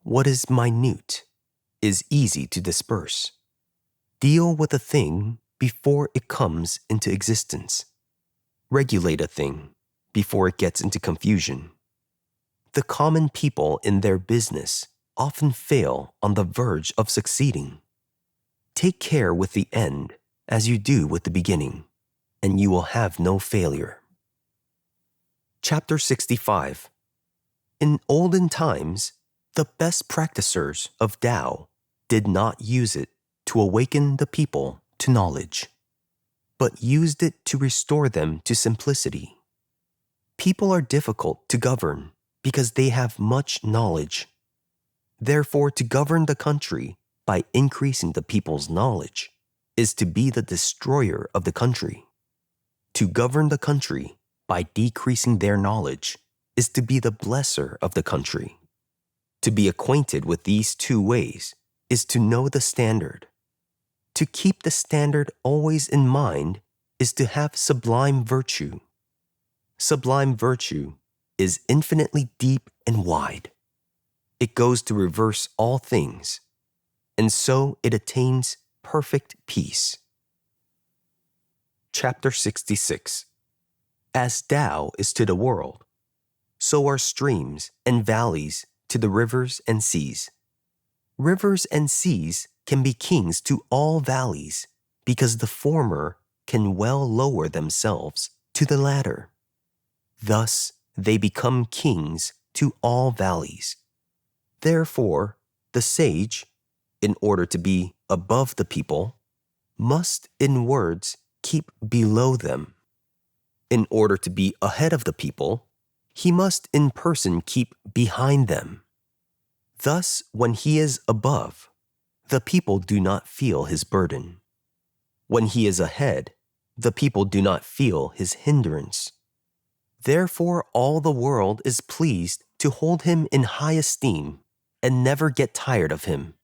What is minute is easy to disperse. Deal with a thing before it comes into existence. Regulate a thing before it gets into confusion. The common people in their business often fail on the verge of succeeding. Take care with the end as you do with the beginning, and you will have no failure. Chapter 65. In olden times, the best practicers of Tao did not use it to awaken the people to knowledge, but used it to restore them to simplicity. People are difficult to govern because they have much knowledge. Therefore, to govern the country by increasing the people's knowledge is to be the destroyer of the country. To govern the country by decreasing their knowledge is to be the blesser of the country. To be acquainted with these two ways is to know the standard. To keep the standard always in mind is to have sublime virtue. Sublime virtue is infinitely deep and wide. It goes to reverse all things, and so it attains perfect peace. Chapter 66. As Tao is to the world, so are streams and valleys to the rivers and seas. Rivers and seas can be kings to all valleys because the former can well lower themselves to the latter. Thus, they become kings to all valleys. Therefore, the sage, in order to be above the people, must in words keep below them. In order to be ahead of the people, he must in person keep behind them. Thus, when he is above, the people do not feel his burden. When he is ahead, the people do not feel his hindrance. Therefore, all the world is pleased to hold him in high esteem and never get tired of him.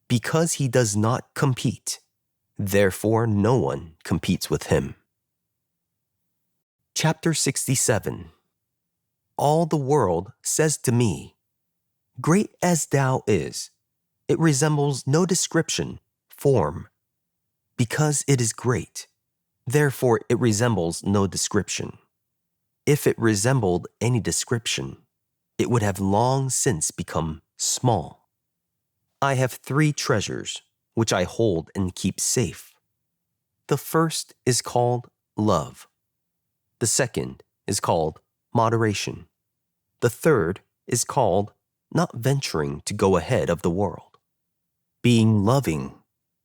Because he does not compete, therefore no one competes with him. Chapter 67. All the world says to me, great as Tao is, it resembles no description, form. Because it is great, therefore it resembles no description. If it resembled any description, it would have long since become small. I have 3 treasures, which I hold and keep safe. The first is called love. The second is called moderation. The third is called not venturing to go ahead of the world. Being loving,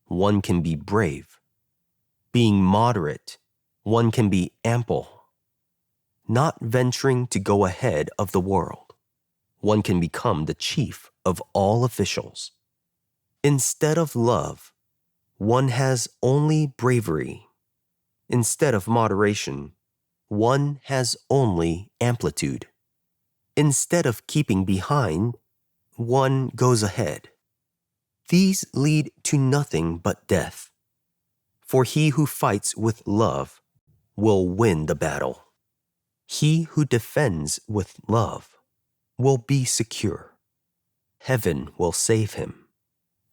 one can be brave. Being moderate, one can be ample. Not venturing to go ahead of the world, one can become the chief of all officials. Instead of love, one has only bravery. Instead of moderation, one has only amplitude. Instead of keeping behind, one goes ahead. These lead to nothing but death. For he who fights with love will win the battle. He who defends with love will be secure. Heaven will save him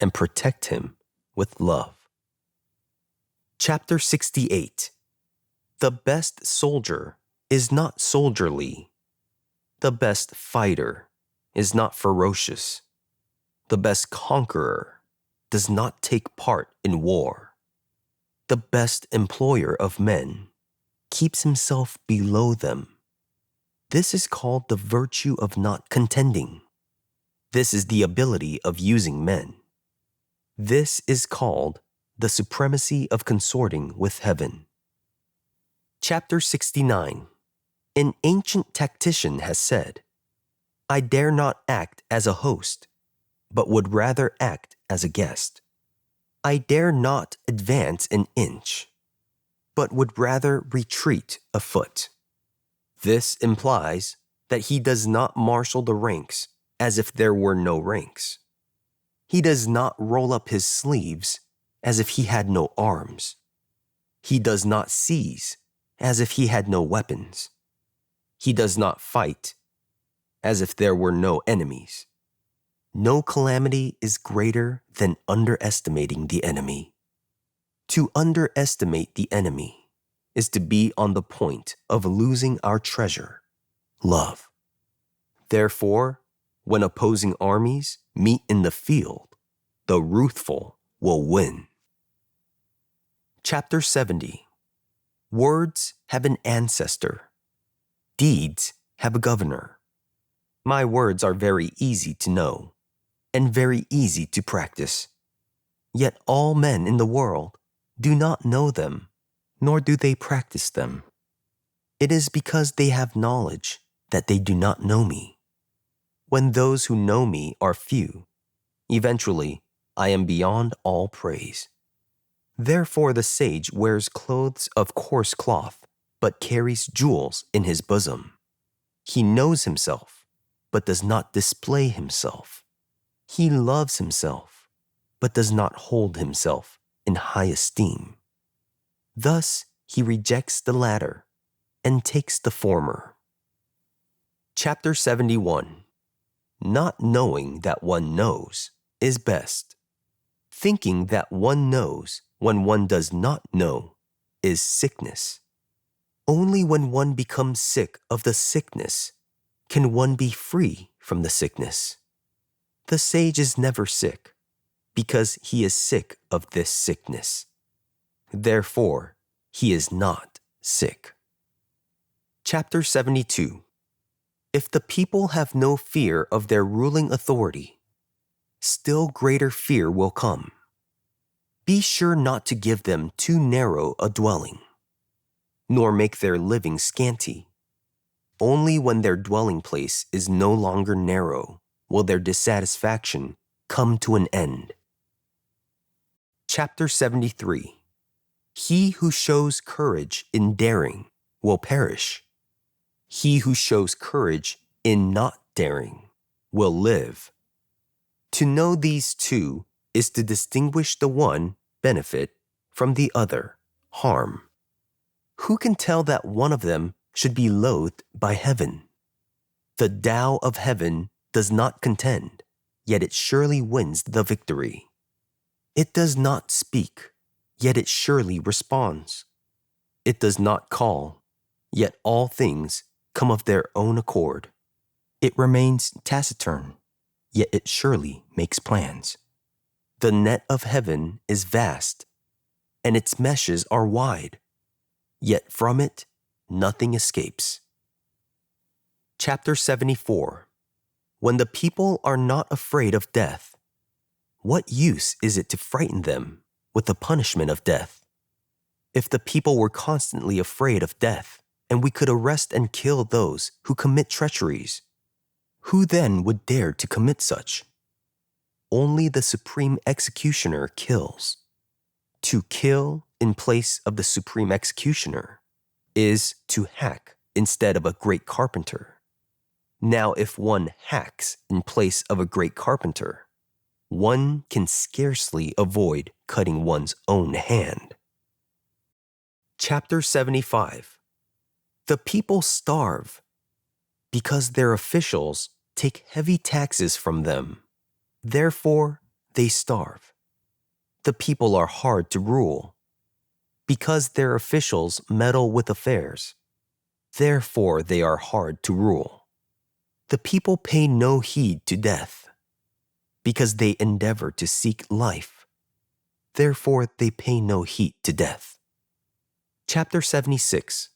and protect him with love. Chapter 68. The best soldier is not soldierly. The best fighter is not ferocious. The best conqueror does not take part in war. The best employer of men keeps himself below them. This is called the virtue of not contending. This is the ability of using men. This is called the supremacy of consorting with heaven. Chapter 69. An ancient tactician has said, "I dare not act as a host, but would rather act as a guest. I dare not advance an inch, but would rather retreat a foot." This implies that he does not marshal the ranks as if there were no ranks. He does not roll up his sleeves as if he had no arms. He does not seize as if he had no weapons. He does not fight as if there were no enemies. No calamity is greater than underestimating the enemy. To underestimate the enemy is to be on the point of losing our treasure, love. Therefore, when opposing armies meet in the field, the ruthful will win. Chapter 70. Words have an ancestor. Deeds have a governor. My words are very easy to know and very easy to practice. Yet all men in the world do not know them, nor do they practice them. It is because they have knowledge that they do not know me. When those who know me are few, eventually I am beyond all praise. Therefore the sage wears clothes of coarse cloth, but carries jewels in his bosom. He knows himself, but does not display himself. He loves himself, but does not hold himself in high esteem. Thus he rejects the latter and takes the former. Chapter 71. Not knowing that one knows is best. Thinking that one knows when one does not know is sickness. Only when one becomes sick of the sickness can one be free from the sickness. The sage is never sick because he is sick of this sickness. Therefore, he is not sick. Chapter 72. If the people have no fear of their ruling authority, still greater fear will come. Be sure not to give them too narrow a dwelling, nor make their living scanty. Only when their dwelling place is no longer narrow will their dissatisfaction come to an end. Chapter 73. He who shows courage in daring will perish. He who shows courage in not daring will live. To know these two is to distinguish the one, benefit, from the other, harm. Who can tell that one of them should be loathed by heaven? The Tao of heaven does not contend, yet it surely wins the victory. It does not speak, yet it surely responds. It does not call, yet all things come of their own accord. It remains taciturn, yet it surely makes plans. The net of heaven is vast, and its meshes are wide, yet from it nothing escapes. Chapter 74. When the people are not afraid of death, what use is it to frighten them with the punishment of death? If the people were constantly afraid of death, and we could arrest and kill those who commit treacheries, who then would dare to commit such? Only the supreme executioner kills. To kill in place of the supreme executioner is to hack instead of a great carpenter. Now, if one hacks in place of a great carpenter, one can scarcely avoid cutting one's own hand. Chapter 75. The people starve because their officials take heavy taxes from them. Therefore, they starve. The people are hard to rule because their officials meddle with affairs. Therefore, they are hard to rule. The people pay no heed to death because they endeavor to seek life. Therefore, they pay no heed to death. Chapter 76.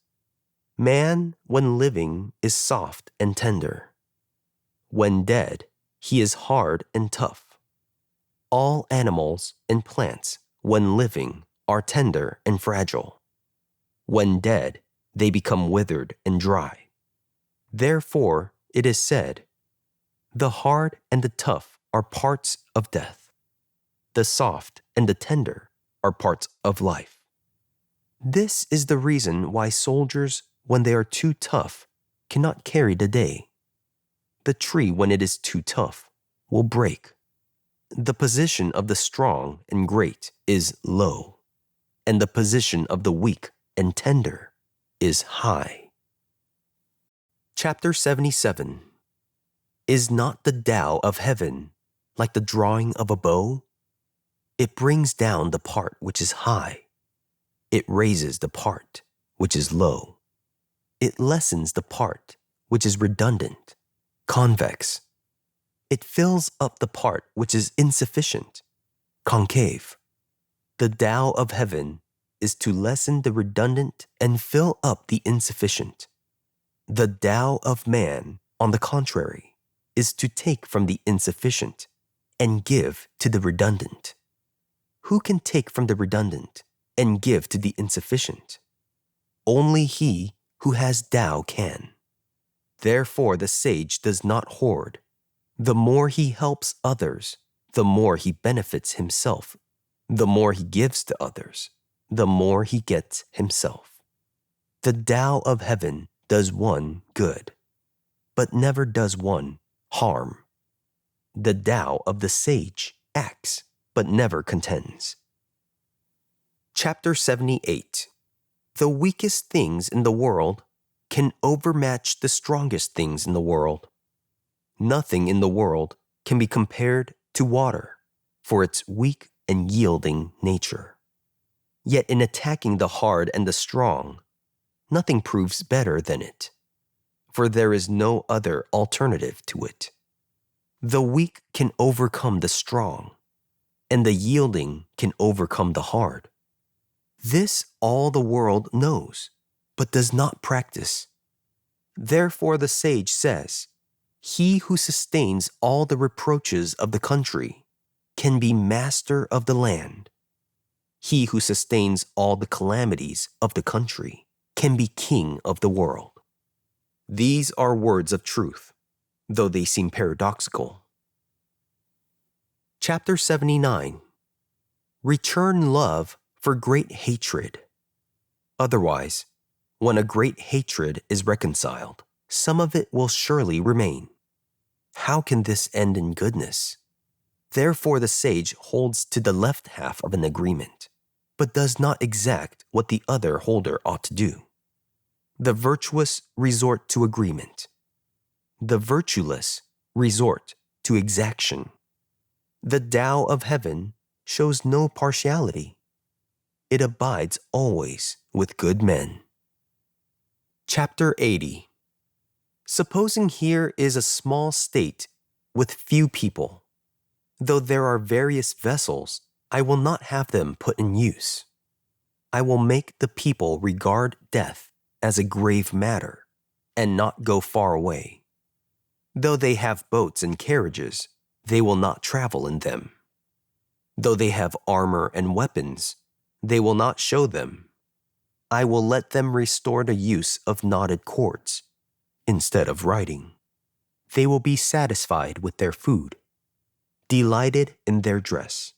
Man, when living, is soft and tender. When dead, he is hard and tough. All animals and plants, when living, are tender and fragile. When dead, they become withered and dry. Therefore, it is said, the hard and the tough are parts of death. The soft and the tender are parts of life. This is the reason why soldiers, when they are too tough, cannot carry the day. The tree, when it is too tough, will break. The position of the strong and great is low, and the position of the weak and tender is high. Chapter 77. Is not the Tao of heaven like the drawing of a bow? It brings down the part which is high. It raises the part which is low. It lessens the part which is redundant, convex. It fills up the part which is insufficient, concave. The Tao of heaven is to lessen the redundant and fill up the insufficient. The Tao of man, on the contrary, is to take from the insufficient and give to the redundant. Who can take from the redundant and give to the insufficient? Only he who has Tao can. Therefore, the sage does not hoard. The more he helps others, the more he benefits himself. The more he gives to others, the more he gets himself. The Tao of heaven does one good, but never does one harm. The Tao of the sage acts, but never contends. Chapter 78. The weakest things in the world can overmatch the strongest things in the world. Nothing in the world can be compared to water for its weak and yielding nature. Yet in attacking the hard and the strong, nothing proves better than it, for there is no other alternative to it. The weak can overcome the strong, and the yielding can overcome the hard. This all the world knows, but does not practice. Therefore the sage says, he who sustains all the reproaches of the country can be master of the land. He who sustains all the calamities of the country can be king of the world. These are words of truth, though they seem paradoxical. Chapter 79. Return love for great hatred. Otherwise, when a great hatred is reconciled, some of it will surely remain. How can this end in goodness? Therefore the sage holds to the left half of an agreement, but does not exact what the other holder ought to do. The virtuous resort to agreement. The virtueless resort to exaction. The Tao of heaven shows no partiality. It abides always with good men. Chapter 80. Supposing here is a small state with few people. Though there are various vessels, I will not have them put in use. I will make the people regard death as a grave matter, and not go far away. Though they have boats and carriages, they will not travel in them. Though they have armor and weapons, they will not show them. I will let them restore the use of knotted cords instead of riding. They will be satisfied with their food, delighted in their dress,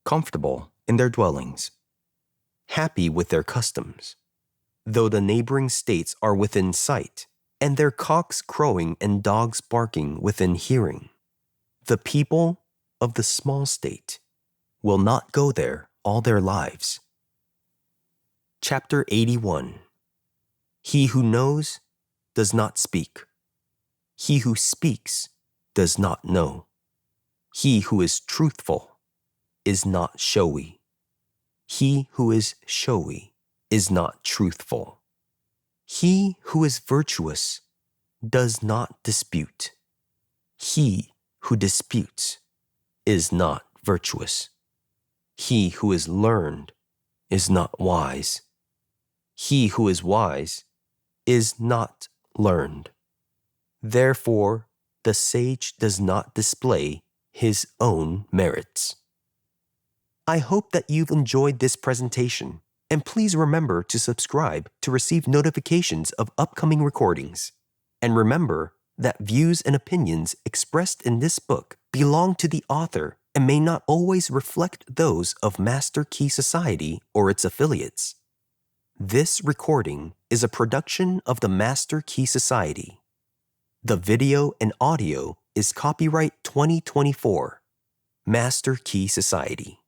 comfortable in their dwellings, happy with their customs, though the neighboring states are within sight, and their cocks crowing and dogs barking within hearing. The people of the small state will not go there all their lives. Chapter 81. He who knows does not speak. He who speaks does not know. He who is truthful is not showy. He who is showy is not truthful. He who is virtuous does not dispute. He who disputes is not virtuous. He who is learned is not wise. He who is wise is not learned. Therefore, the sage does not display his own merits. I hope that you've enjoyed this presentation, and please remember to subscribe to receive notifications of upcoming recordings. And remember that views and opinions expressed in this book belong to the author and may not always reflect those of Master Key Society or its affiliates. This recording is a production of the Master Key Society. The video and audio is copyright 2024, Master Key Society.